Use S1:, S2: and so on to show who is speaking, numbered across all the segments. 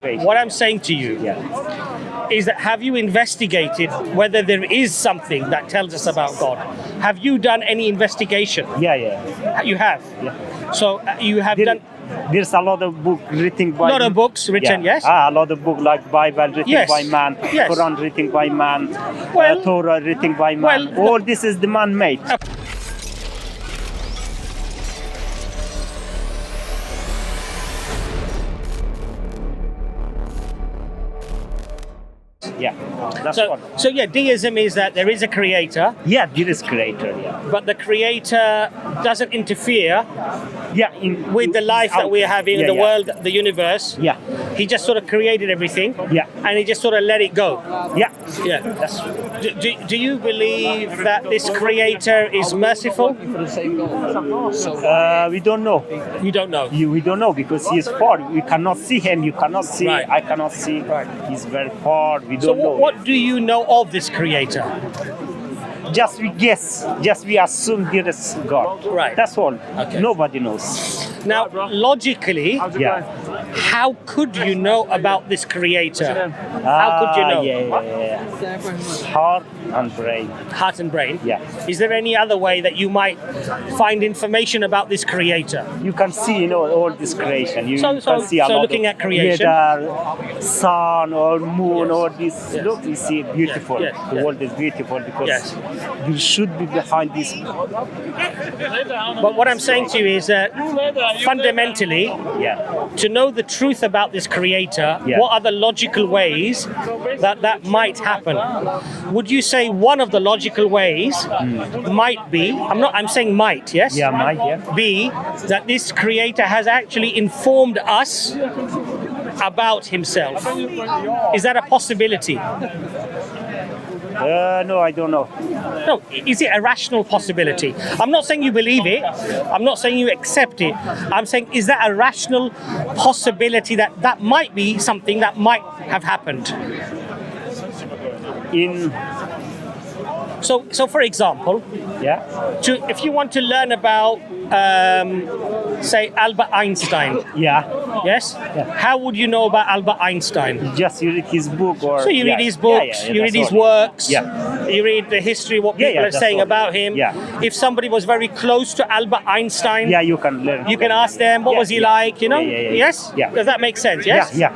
S1: What I'm saying to you is that have you investigated whether there is something that tells us about God? Have you done any investigation?
S2: Yeah.
S1: You have?
S2: Yeah.
S1: So you have done...
S2: There's a lot of books written by...
S1: A lot of books written, yes?
S2: A lot of books like Bible written by man,
S1: Yes.
S2: Quran written by man,
S1: Well,
S2: Torah written by man. All this is the man-made. Yeah, that's
S1: so yeah, Deism is that there is a creator.
S2: Yeah, there is creator. Yeah,
S1: but the creator doesn't interfere.
S2: Yeah,
S1: with the life that we have in the world, the universe.
S2: Yeah,
S1: he just sort of created everything.
S2: Yeah,
S1: and he just sort of let it go.
S2: Yeah.
S1: That's do you believe that this creator is merciful?
S2: We don't know.
S1: You don't know.
S2: We don't know because he is far. We cannot see him. You cannot see.
S1: Right.
S2: I cannot see. Right. He's very far. We don't know.
S1: So what do you know of this creator?
S2: Just we guess. Just we assume there is God.
S1: Right.
S2: That's all.
S1: Okay.
S2: Nobody knows.
S1: Now, logically, how could you know about this creator? How could you know?
S2: Yeah. Heart and brain.
S1: Heart and brain?
S2: Yeah.
S1: Is there any other way that you might find information about this creator?
S2: You can see, all this creation. You can see a lot
S1: looking
S2: of
S1: at creation,
S2: weather, sun or moon, all this.
S1: Yes.
S2: Look, you see, beautiful.
S1: Yes.
S2: The world is beautiful because you should be behind this.
S1: But what I'm saying to you is that fundamentally, to know the truth about this creator, what are the logical ways that might happen? Would you say one of the logical ways might be, I'm saying might, yes?
S2: Yeah, might, yeah.
S1: Be that this creator has actually informed us about himself. Is that a possibility?
S2: No, I don't know.
S1: No, is it a rational possibility? I'm not saying you believe it. I'm not saying you accept it. I'm saying, is that a rational possibility that might be something that might have happened? So for example, if you want to learn about, say, Albert Einstein. Yes? How would you know about Albert Einstein?
S2: Just you read his book or...
S1: So you read his books, you read his works, you read the history, what people are saying about him. If somebody was very close to Albert Einstein,
S2: you can learn.
S1: You can ask them, what was he like, Yes? Does that make sense, yes?
S2: Yeah.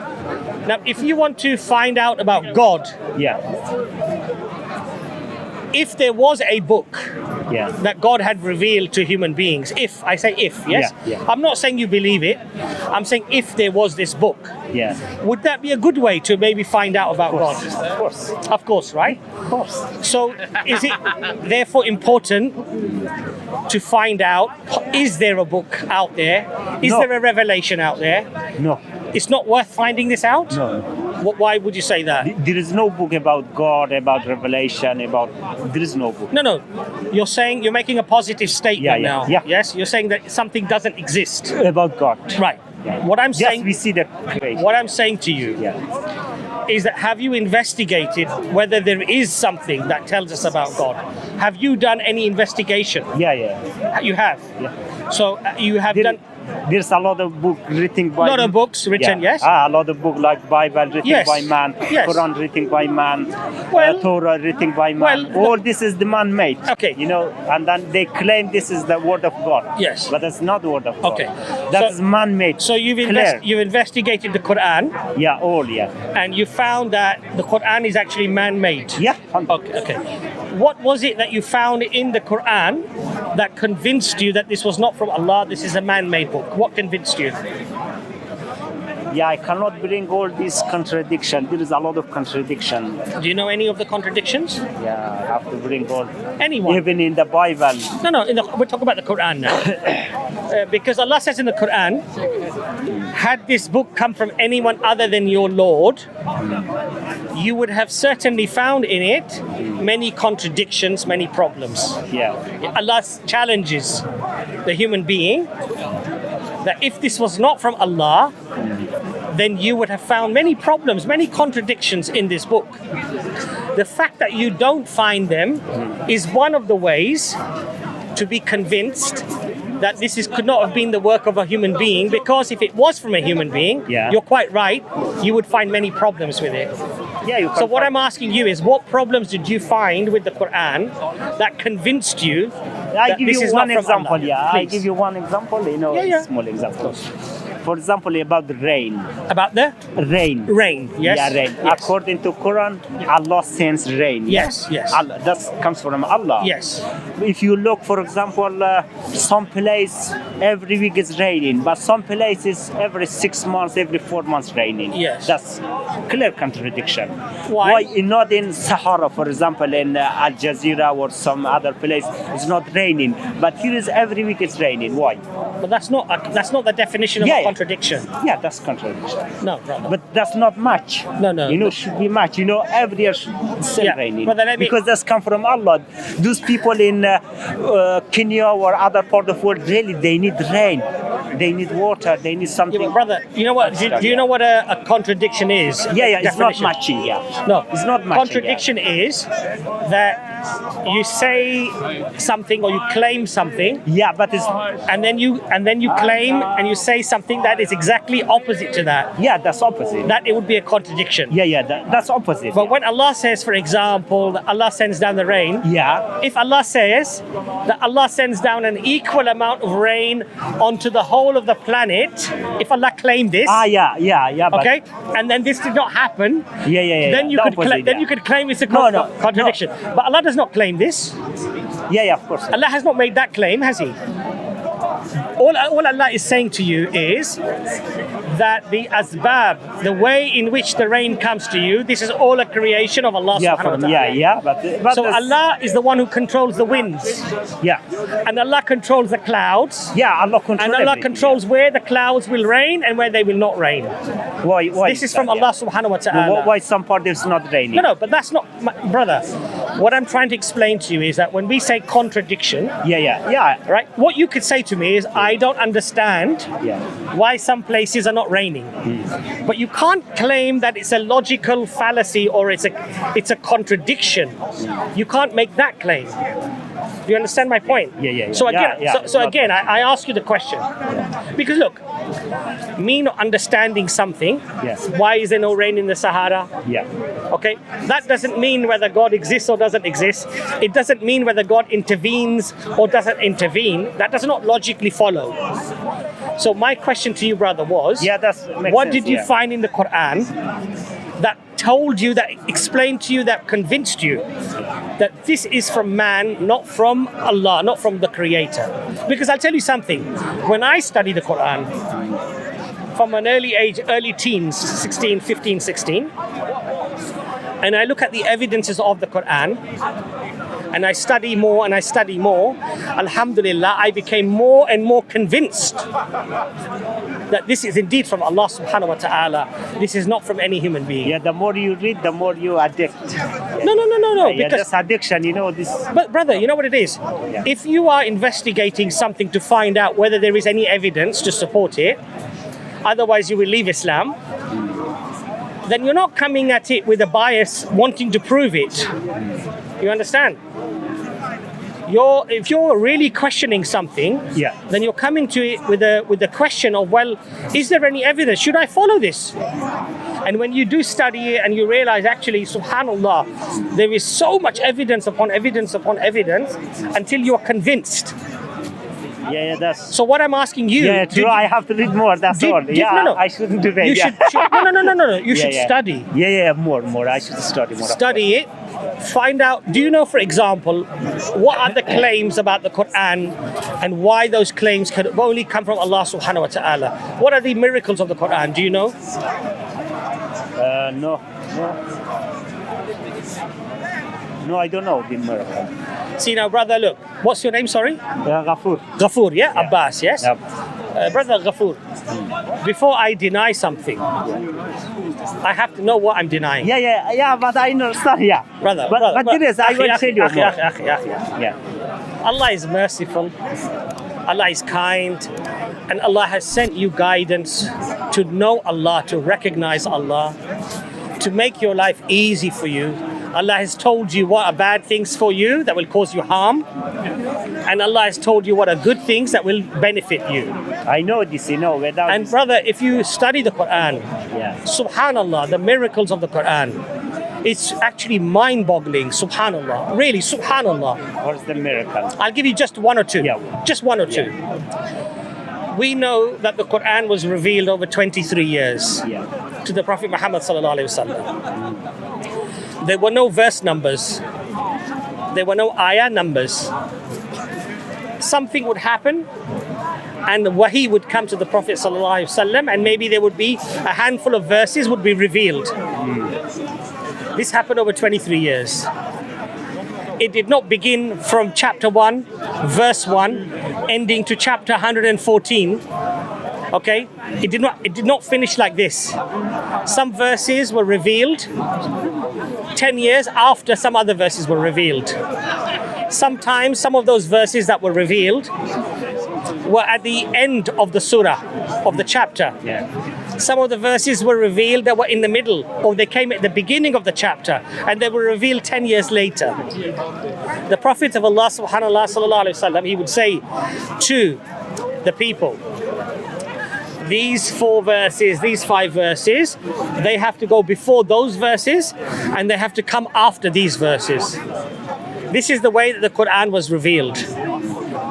S1: Now, if you want to find out about God, if there was a book that God had revealed to human beings, I say if, yes? I'm not saying you believe it. I'm saying if there was this book, would that be a good way to maybe find out about God?
S2: Of course.
S1: Of course, right?
S2: Of course.
S1: So is it therefore important to find out, is there a book out there? Is there a revelation out there?
S2: No.
S1: It's not worth finding this out?
S2: No.
S1: Why would you say that?
S2: There is no book about God, about revelation, there is no book.
S1: No. You're making a positive statement now.
S2: Yes,
S1: you're saying that something doesn't exist.
S2: About God.
S1: Right. What I'm saying...
S2: we see the creation.
S1: What I'm saying to you is that have you investigated whether there is something that tells us about God? Have you done any investigation?
S2: Yeah.
S1: You have?
S2: Yeah.
S1: So you have done...
S2: There's a lot of books written by...
S1: A lot of books written, yes?
S2: A lot of books like Bible written by man, Quran written by man, Torah written by man. All this is the man-made.
S1: Okay.
S2: And then they claim this is the word of God.
S1: Yes.
S2: But it's not the word of God.
S1: Okay.
S2: That is man-made.
S1: So you've investigated the Quran.
S2: Yeah, all,
S1: And you found that the Quran is actually man-made.
S2: Yeah.
S1: Okay. What was it that you found in the Quran that convinced you that this was not from Allah, this is a man-made book? What convinced you?
S2: I cannot bring all these contradictions. There is a lot of contradiction.
S1: Do you know any of the contradictions?
S2: I have to bring all.
S1: Anyone?
S2: Even in the Bible.
S1: No. We're talking about the Quran now. Because Allah says in the Quran, had this book come from anyone other than your Lord, you would have certainly found in it many contradictions, many problems. Allah challenges the human being that if this was not from Allah, then you would have found many problems, many contradictions in this book. The fact that you don't find them is one of the ways to be convinced that could not have been the work of a human being, because if it was from a human being, you're quite right, you would find many problems with it.
S2: Yeah,
S1: so what I'm asking you is, what problems did you find with the Quran that convinced you that this is not from Allah?
S2: I give you one example, small example. For example, about the rain.
S1: About the?
S2: Rain.
S1: Rain, yes.
S2: Yeah, rain. Yes. According to Quran, Allah sends rain.
S1: Yes, yes.
S2: Allah, that comes from Allah.
S1: Yes.
S2: If you look, for example, some place every week is raining, but some places every 6 months, every 4 months raining.
S1: Yes.
S2: That's clear contradiction.
S1: Why?
S2: Not in Sahara, for example, in Al Jazeera or some other place, it's not raining, but here is every week it's raining. Why?
S1: But that's not the definition of a contradiction.
S2: Yeah, that's contradiction.
S1: No, brother.
S2: But that's not much.
S1: No.
S2: Should be much. Every year still raining. Because that's come from Allah. Those people in Kenya or other part of the world, really, they need rain. They need water. They need something.
S1: Yeah, but brother, you know what? Do you know what a contradiction is?
S2: Yeah. It's not matching. Yeah.
S1: No,
S2: it's not matching.
S1: Contradiction is that you say something or you claim something.
S2: Yeah, but it's
S1: and then you claim and you say something that is exactly opposite to that.
S2: Yeah, that's opposite.
S1: That it would be a contradiction.
S2: Yeah, that's opposite.
S1: But when Allah says, for example, that Allah sends down the rain.
S2: Yeah.
S1: If Allah says that Allah sends down an equal amount of rain onto the whole of the planet, if Allah claimed this.
S2: Yeah.
S1: Okay, and then this did not happen.
S2: Yeah.
S1: Then you could claim it's a contradiction.
S2: No.
S1: But Allah does not claim this.
S2: Yeah, of course.
S1: Allah has not made that claim, has He? All Allah is saying to you is that the asbab, the way in which the rain comes to you, this is all a creation of Allah subhanahu wa ta'ala.
S2: Yeah. But
S1: so Allah is the one who controls the winds.
S2: Yeah.
S1: And Allah controls the clouds.
S2: Yeah, Allah controls
S1: And Allah
S2: everything.
S1: controls where the clouds will rain and where they will not rain.
S2: Why
S1: this is from Allah subhanahu wa ta'ala.
S2: Why some part is not raining?
S1: No, but that's not, brother. What I'm trying to explain to you is that when we say contradiction, right? What you could say to me is, I don't understand why some places are not raining. But you can't claim that it's a logical fallacy or it's a contradiction. You can't make that claim. Do you understand my point?
S2: Yeah.
S1: So again, I ask you the question. Because look, me not understanding something, why is there no rain in the Sahara?
S2: Yeah.
S1: Okay? That doesn't mean whether God exists or doesn't exist. It doesn't mean whether God intervenes or doesn't intervene. That does not logically follow. So my question to you, brother, was, what did you find in the Quran that told you, that explained to you, that convinced you that this is from man, not from Allah, not from the Creator? Because I'll tell you something. When I study the Quran from an early age, early teens, 16, 15, 16, and I look at the evidences of the Quran, and I study more, alhamdulillah, I became more and more convinced that this is indeed from Allah subhanahu wa ta'ala. This is not from any human being.
S2: Yeah, the more you read, the more you addict.
S1: No.
S2: Because that's addiction, this.
S1: But brother, you know what it is? If you are investigating something to find out whether there is any evidence to support it, otherwise you will leave Islam, then you're not coming at it with a bias wanting to prove it. You understand? If you're really questioning something, then you're coming to it with the question of, well, is there any evidence? Should I follow this? And when you do study it and you realize, actually, subhanallah, there is so much evidence upon evidence upon evidence until you are convinced.
S2: Yeah, that's.
S1: So what I'm asking you,
S2: I have to read more. That's all.
S1: No.
S2: I shouldn't do that.
S1: You should. No. You should study.
S2: Yeah, more. I should study more.
S1: Study it. Find out. Do you know, for example, what are the claims about the Quran and why those claims can only come from Allah subhanahu wa ta'ala? What are the miracles of the Quran? Do you know?
S2: No, I don't know the miracle.
S1: See now, brother, look. What's your name, sorry?
S2: Ghafoor.
S1: Ghafoor, yeah? Abbas, yes?
S2: Yep.
S1: Brother Ghafoor, before I deny something, I have to know what I'm denying.
S2: Yeah, but I understand,
S1: Brother,
S2: but there is, I will tell you more.
S1: Yeah. Allah is merciful. Allah is kind. And Allah has sent you guidance to know Allah, to recognize Allah, to make your life easy for you, Allah has told you what are bad things for you that will cause you harm, and Allah has told you what are good things that will benefit you.
S2: I know this, without
S1: And
S2: this.
S1: brother, if you study the Quran,
S2: Yeah.
S1: subhanallah, the miracles of the Quran, it's actually mind-boggling, subhanallah, really, subhanallah.
S2: What's the miracle?
S1: I'll give you just one or two.
S2: Yeah.
S1: Just one or two. We know that the Quran was revealed over 23 years
S2: Yeah.
S1: to the Prophet Muhammad sallallahu alaihi wasallam. There were no verse numbers. There were no ayah numbers. Something would happen and wahi would come to the Prophet sallallahu alaihi wasallam, and maybe there would be a handful of verses would be revealed. This happened over 23 years. It did not begin from chapter 1, verse 1, ending to chapter 114. Okay? It did not finish like this. Some verses were revealed 10 years after some other verses were revealed. Sometimes some of those verses that were revealed were at the end of the surah, of the chapter.
S2: Yeah.
S1: Some of the verses were revealed that were in the middle, or they came at the beginning of the chapter, and they were revealed 10 years later. The Prophet of Allah subhanallah sallallahu alaihi wasallam, he would say to the people, these 4 verses, these 5 verses, they have to go before those verses, and they have to come after these verses. This is the way that the Quran was revealed.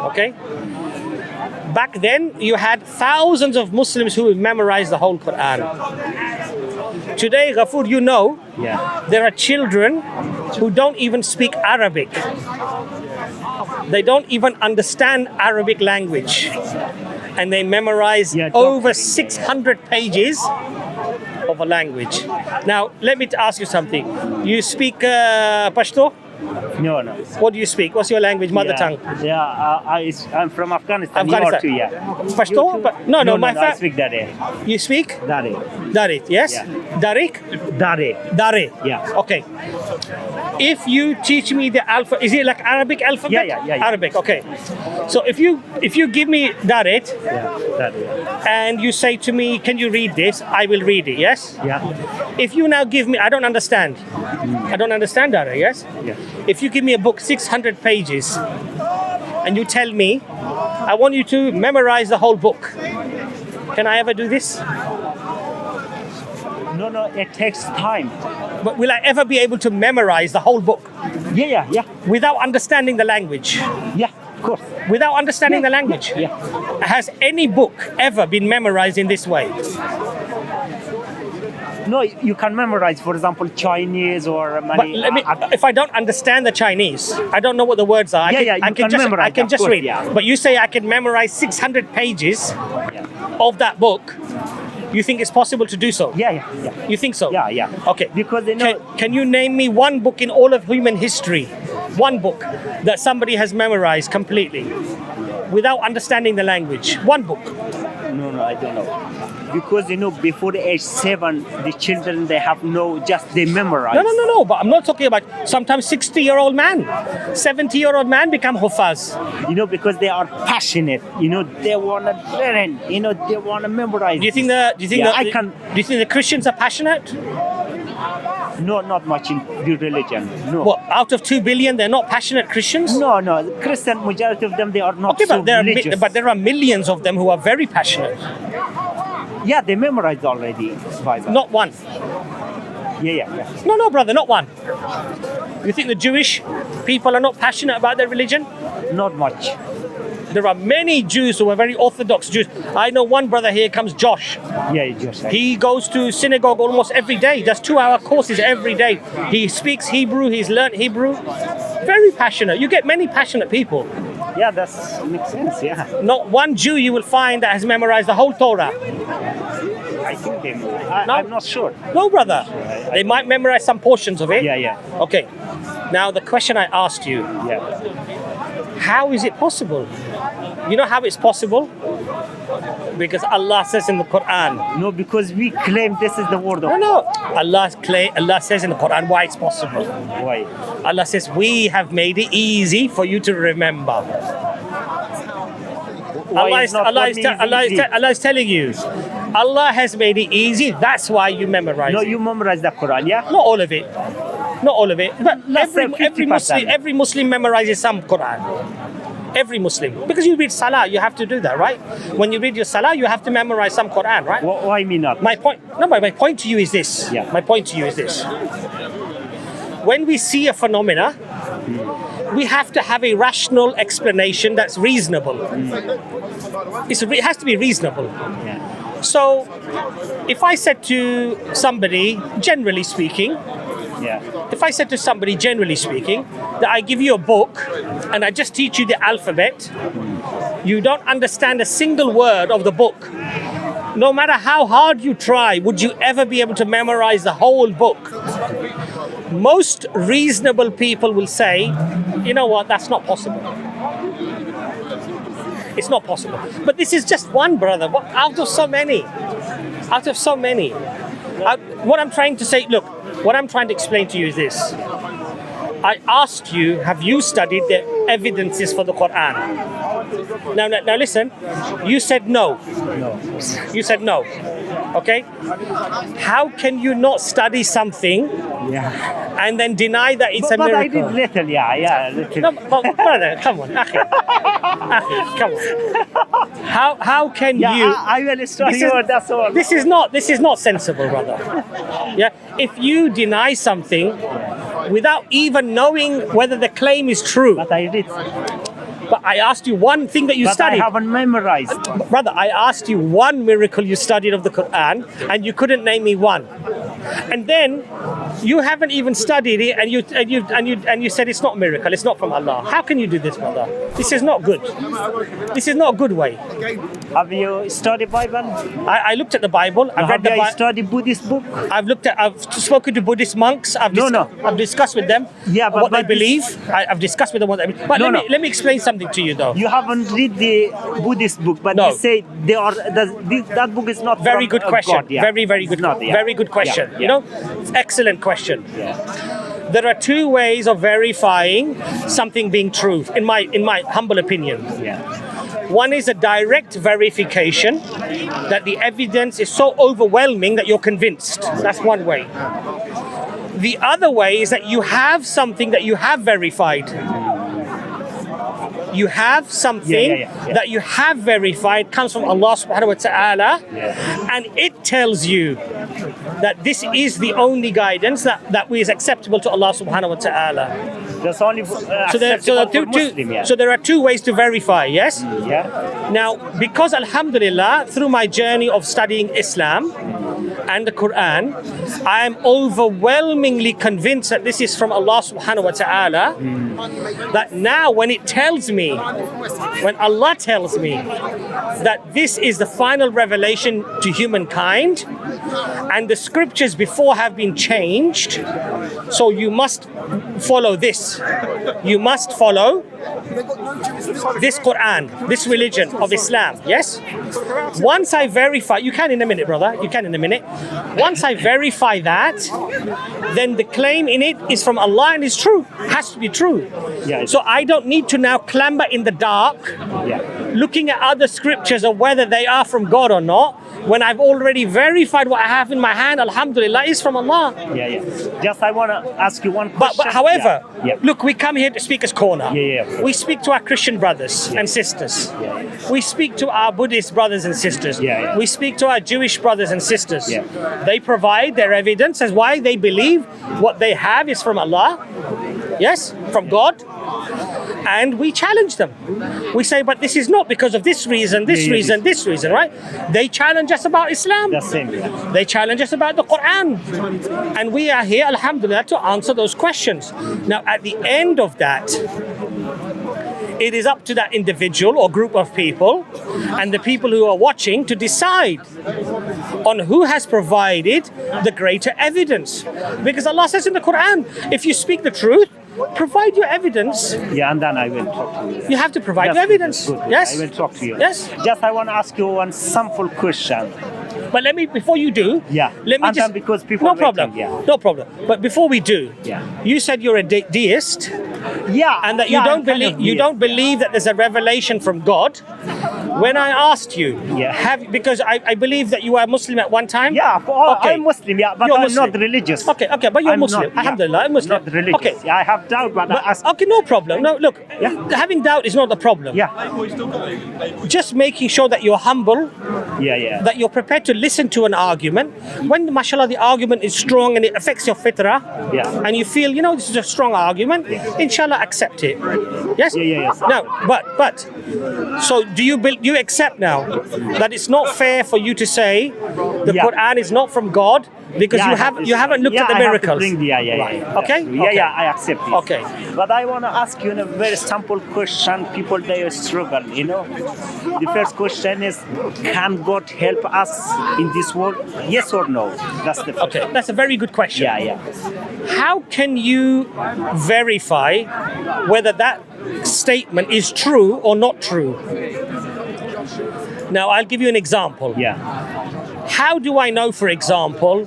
S1: Okay? Back then, you had thousands of Muslims who memorized the whole Quran. Today, Ghafoor,
S2: Yeah.
S1: there are children who don't even speak Arabic. They don't even understand Arabic language. And they memorize over 600 pages of a language. Now, let me ask you something. You speak Pashto?
S2: No.
S1: What do you speak? What's your language, mother tongue?
S2: Yeah, I'm from Afghanistan.
S1: Afghanistan.
S2: You are too, yeah.
S1: Pashto? No, my
S2: I speak Dare.
S1: You speak?
S2: Dare.
S1: Darit, yes?
S2: Yeah.
S1: Darik?
S2: Dare.
S1: Dare.
S2: Yeah.
S1: Okay. If you teach me the alphabet, is it like Arabic alphabet?
S2: Yeah.
S1: Arabic, okay. So if you give me Darit
S2: Yeah. Dare.
S1: and you say to me, can you read this? I will read it, yes?
S2: Yeah.
S1: If you now give me, I don't understand. I don't understand Darit, yes?
S2: Yeah.
S1: If you give me a book, 600 pages, and you tell me, I want you to memorize the whole book. Can I ever do this?
S2: No, it takes time.
S1: But will I ever be able to memorize the whole book
S2: Yeah.
S1: without understanding the language?
S2: Yeah, of course.
S1: Without understanding the language?
S2: Yeah.
S1: Has any book ever been memorized in this way?
S2: No, you can memorize, for example, Chinese or many.
S1: But if I don't understand the Chinese, I don't know what the words are.
S2: You can memorize,
S1: I can
S2: of
S1: just
S2: course,
S1: read.
S2: yeah.
S1: But you say I can memorize 600 pages
S2: Yeah.
S1: of that book. You think it's possible to do so?
S2: Yeah.
S1: You think so?
S2: Yeah.
S1: Okay.
S2: Because
S1: Can you name me one book in all of human history, one book that somebody has memorized completely without understanding the language? One book.
S2: No, I don't know. Because before the age 7, the children they memorize.
S1: No. But I'm not talking about sometimes 60-year-old man, 70-year-old man become hufaz.
S2: Because they are passionate. They wanna learn. They wanna memorize.
S1: Do you think Do you think the Christians are passionate?
S2: No, not much in the religion. No.
S1: What, out of 2 billion, they're not passionate Christians?
S2: No. The Christian majority of them they are not
S1: Okay,
S2: so
S1: but there are millions of them who are very passionate.
S2: Yeah, they memorized already. Bible.
S1: Not one.
S2: Yeah.
S1: No, brother, not one. You think the Jewish people are not passionate about their religion?
S2: Not much.
S1: There are many Jews who are very orthodox Jews. I know one brother here comes, Josh.
S2: Yeah, just right.
S1: He goes to synagogue almost every day, does 2-hour courses every day. He speaks Hebrew, he's learned Hebrew. Very passionate. You get many passionate people.
S2: Yeah, that makes sense, yeah.
S1: Not one Jew you will find that has memorized the whole Torah.
S2: I think they do.
S1: No?
S2: I'm not sure.
S1: No, brother. They might memorize some portions of it.
S2: Yeah.
S1: Okay. Now, the question I asked you,
S2: Yeah.
S1: how is it possible? You know how it's possible? Because Allah says in the Quran.
S2: No, because we claim this is the word of
S1: No. Allah says in the Quran why it's possible.
S2: Why?
S1: Allah says, we have made it easy for you to remember. Allah is telling you, Allah has made it easy, that's why you memorize
S2: No,
S1: it.
S2: you memorize the Quran, yeah?
S1: Not all of it. Not all of it, but
S2: Let's say
S1: every Muslim memorizes some Quran. Every Muslim, because you read Salah, you have to do that, right? When you read your Salah, you have to memorize some Quran, right?
S2: Why me not?
S1: My point to you is this.
S2: Yeah.
S1: My point to you is this. When we see a phenomena, we have to have a rational explanation that's reasonable. It has to be reasonable.
S2: Yeah.
S1: So, if I said to somebody, generally speaking, that I give you a book and I just teach you the alphabet, you don't understand a single word of the book. No matter how hard you try, would you ever be able to memorize the whole book? Most reasonable people will say, you know what, that's not possible. It's not possible. But this is just one, brother, out of so many. What I'm trying to say, look, what I'm trying to explain to you is this. I asked you, have you studied the evidences for the Quran? Now listen, you said no. You said no. Okay? How can you not study something and then deny that it's a miracle?
S2: But I did little, little.
S1: No, but brother, come on. Akhi, come on. How can you?
S2: I will study you, that's all.
S1: This is not sensible, brother. Yeah? If you deny something without even knowing whether the claim is true.
S2: But I did.
S1: But I asked you one thing that you studied.
S2: I haven't memorized.
S1: Brother, I asked you one miracle you studied of the Quran, and you couldn't name me one. And then you haven't even studied it, and you said it's not a miracle, it's not from Allah. How can you do this, brother? This is not good. This is not a good way.
S2: Have you studied Bible?
S1: I looked at the Bible. I've read the Bible.
S2: Have you studied Buddhist book?
S1: I've spoken to Buddhist monks. I've discussed with them what they believe. I've discussed with them what they believe. But let me explain something to you, though.
S2: You haven't read the Buddhist book, but you say that book is not
S1: very
S2: from
S1: good question.
S2: God,
S1: Very good. Very good question. You know, excellent question. There are two ways of verifying something being true, in my humble opinion. One is a direct verification that the evidence is so overwhelming that you're convinced. That's one way. The other way is that you have something that you have verified. You have something that you have verified comes from Allah subhanahu wa ta'ala, and it tells you that this is the only guidance that is acceptable to Allah subhanahu wa ta'ala.
S2: That's only
S1: so there are two ways to verify, yes? Now, because alhamdulillah, through my journey of studying Islam and the Quran, I am overwhelmingly convinced that this is from Allah subhanahu wa ta'ala, that now when Allah tells me that this is the final revelation to humankind and the scriptures before have been changed, so you must follow this. You must follow this Quran, this religion of Islam, yes? Once I verify, you can in a minute, brother, you can in a minute. Once I verify that, then the claim in it is from Allah and is true, has to be true. So I don't need to now clamber in the dark, looking at other scriptures of whether they are from God or not, when I've already verified what I have in my hand, alhamdulillah, is from Allah.
S2: Just I want to ask you one question.
S1: But however, look, we come here to Speaker's Corner.
S2: We
S1: speak to our Christian brothers and sisters. We speak to our Buddhist brothers and sisters. We speak to our Jewish brothers and sisters. They provide their evidence as why they believe what they have is from Allah. Yes, from God. And we challenge them. We say, but this is not because of this reason, this reason, right? They challenge us about Islam. They challenge us about the Quran. And we are here, alhamdulillah, to answer those questions. Now, at the end of that, it is up to that individual or group of people and the people who are watching to decide on who has provided the greater evidence. Because Allah says in the Quran, if you speak the truth, provide your evidence.
S2: And then I will talk to you.
S1: You have to provide your evidence.
S2: Yes? I will talk to you.
S1: Yes?
S2: Just I want to ask you one simple question.
S1: But let me, before you do, let me just...
S2: because people
S1: no problem. No problem. But before we do, you said you're a deist. And that you don't believe that there's a revelation from God. When I asked you, because I believe that you were Muslim at one time.
S2: Yeah, I'm Muslim. Yeah, but I'm not religious.
S1: Okay, but you're Muslim. Alhamdulillah, I'm Muslim.
S2: Not religious. Okay, I have doubt, but I ask.
S1: Okay, no problem. No, look, having doubt is not the problem.
S2: Yeah.
S1: Just making sure that you're humble. That you're prepared to listen to an argument. When, mashallah, the argument is strong and it affects your fitrah, and you feel, this is a strong argument, inshallah, accept it. Yes?
S2: Yes.
S1: No, but, so do you accept now that it's not fair for you to say the Quran is not from God because you haven't looked at the miracles? Okay?
S2: I accept it.
S1: Okay.
S2: But I want to ask you a very simple question. People, they struggle, The first question is, can God help us in this world? Yes or no? That's the first.
S1: Okay, that's a very good question. How can you verify whether that statement is true or not true? Now, I'll give you an example. How do I know, for example,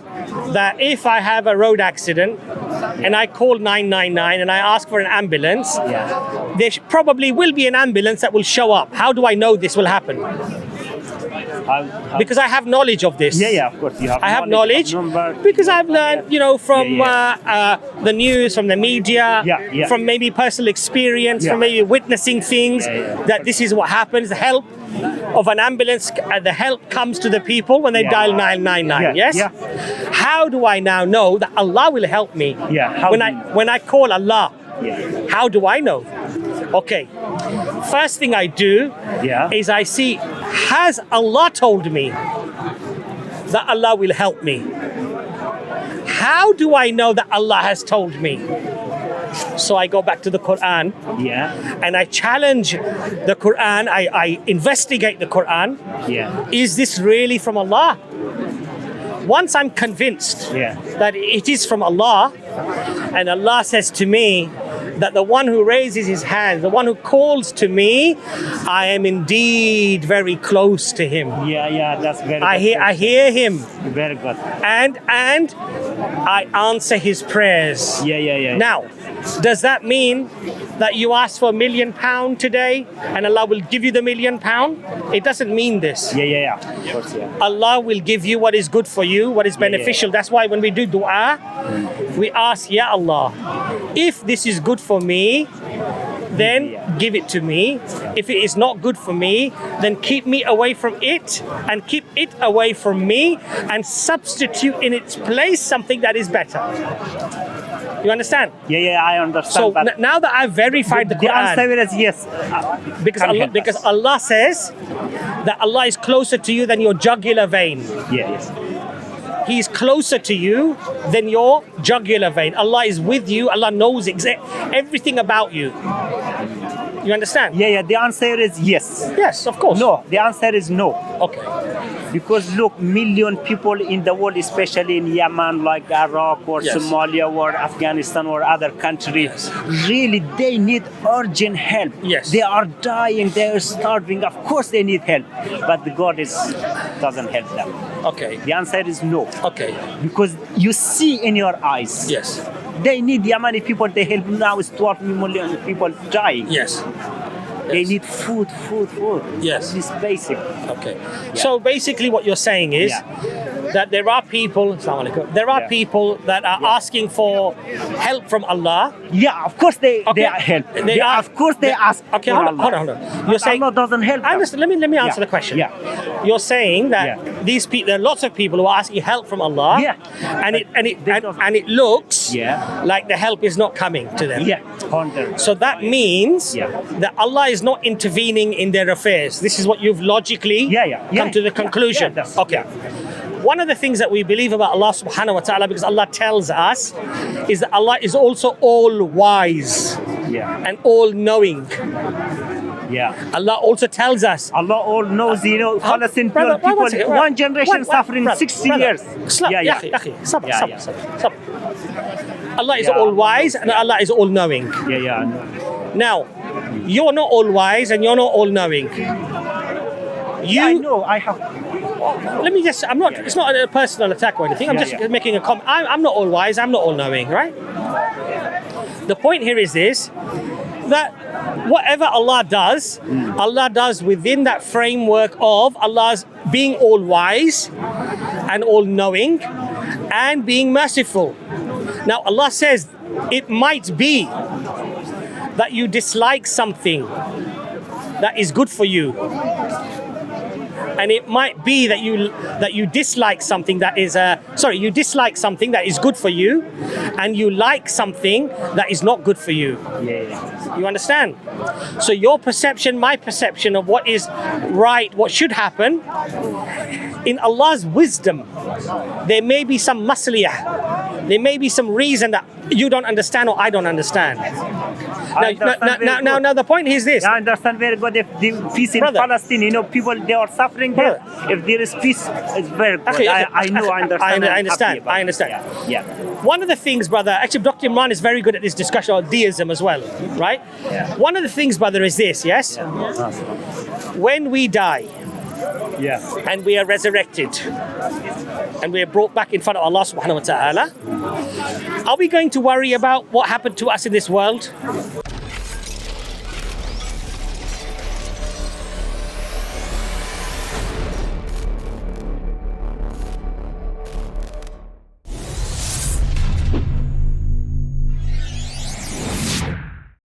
S1: that if I have a road accident and I call 999 and I ask for an ambulance, there probably will be an ambulance that will show up. How do I know this will happen? Because I have knowledge of this.
S2: Of course you have.
S1: I have knowledge because I've learned, from the news, from the media, from maybe personal experience, from maybe witnessing things, that this is what happens. The help of an ambulance, the help comes to the people when they dial 999. Yes. How do I now know that Allah will help me? When I call Allah, how do I know? Okay. First thing I do is I see, has Allah told me that Allah will help me? How do I know that Allah has told me? So I go back to the Quran and I challenge the Quran, I investigate the Quran. Is this really from Allah? Once I'm convinced that it is from Allah, and Allah says to me that the one who raises his hand, the one who calls to me, I am indeed very close to him.
S2: That's very
S1: good. I hear him.
S2: Very good.
S1: And I answer his prayers. Now, does that mean that you ask for £1 million today and Allah will give you the £1 million? It doesn't mean this.
S2: Of course,
S1: Allah will give you what is good for you, what is beneficial. That's why when we do dua, we ask, Ya Allah, if this is good for me, then give it to me. If it is not good for me, then keep me away from it and keep it away from me and substitute in its place something that is better. You understand?
S2: I understand.
S1: So now that I've verified the Quran,
S2: the answer is yes.
S1: Because Allah says that Allah is closer to you than your jugular vein. He's closer to you than your jugular vein. Allah is with you. Allah knows everything about you. You understand?
S2: The answer is yes.
S1: Yes, of course.
S2: No, the answer is no.
S1: Okay.
S2: Because look, million people in the world, especially in Yemen, like Iraq or Somalia or Afghanistan or other countries, really they need urgent help. They are dying, they are starving. Of course they need help, but God doesn't help them.
S1: Okay.
S2: The answer is no.
S1: Okay.
S2: Because you see in your eyes. They need Yemeni people. They help now. Is 12 million people dying. They need food.
S1: Yes.
S2: It's basic.
S1: Okay. So basically what you're saying is that there are people, people that are asking for help from Allah.
S2: Of course they are help. Of course they ask.
S1: Okay,
S2: for
S1: hold on. You're saying
S2: Allah doesn't help.
S1: I understand. Let me answer the question. You're saying that these people, there are lots of people who are asking help from Allah. And it looks like the help is not coming to them. So that means that Allah is not intervening in their affairs. This is what you've logically come to the conclusion. Okay. One of the things that we believe about Allah subhanahu wa ta'ala, because Allah tells us, is that Allah is also all wise and all knowing. Allah also tells us.
S2: Allah all knows, Palestinian people, one generation suffering 60 years.
S1: Allah is all wise and Allah is all knowing. Now, you're not all wise and you're not all knowing.
S2: I know, I have.
S1: Let me just, it's not a personal attack or anything. I'm just making a comment. I'm not all wise, I'm not all knowing, right? The point here is this. that whatever Allah does, Allah does within that framework of Allah's being all wise and all knowing and being merciful. Now Allah says it might be that you dislike something that is good for you, and it might be that you dislike something that is you dislike something that is good for you, and you like something that is not good for you. You understand? So your perception, my perception of what is right, what should happen, in Allah's wisdom, there may be some masliyah, there may be some reason that you don't understand or I don't understand. Now the point is this.
S2: I understand very good. If the peace in Palestine, you know, people, they are suffering there. If there is peace, it's very good. I know, I understand.
S1: I understand.
S2: Yeah.
S1: One of the things, brother, actually Dr. Imran is very good at this discussion of deism as well, right?
S2: Yeah.
S1: One of the things, brother, is this, yes? When we die, and we are resurrected, and we are brought back in front of Allah subhanahu wa ta'ala, are we going to worry about what happened to us in this world?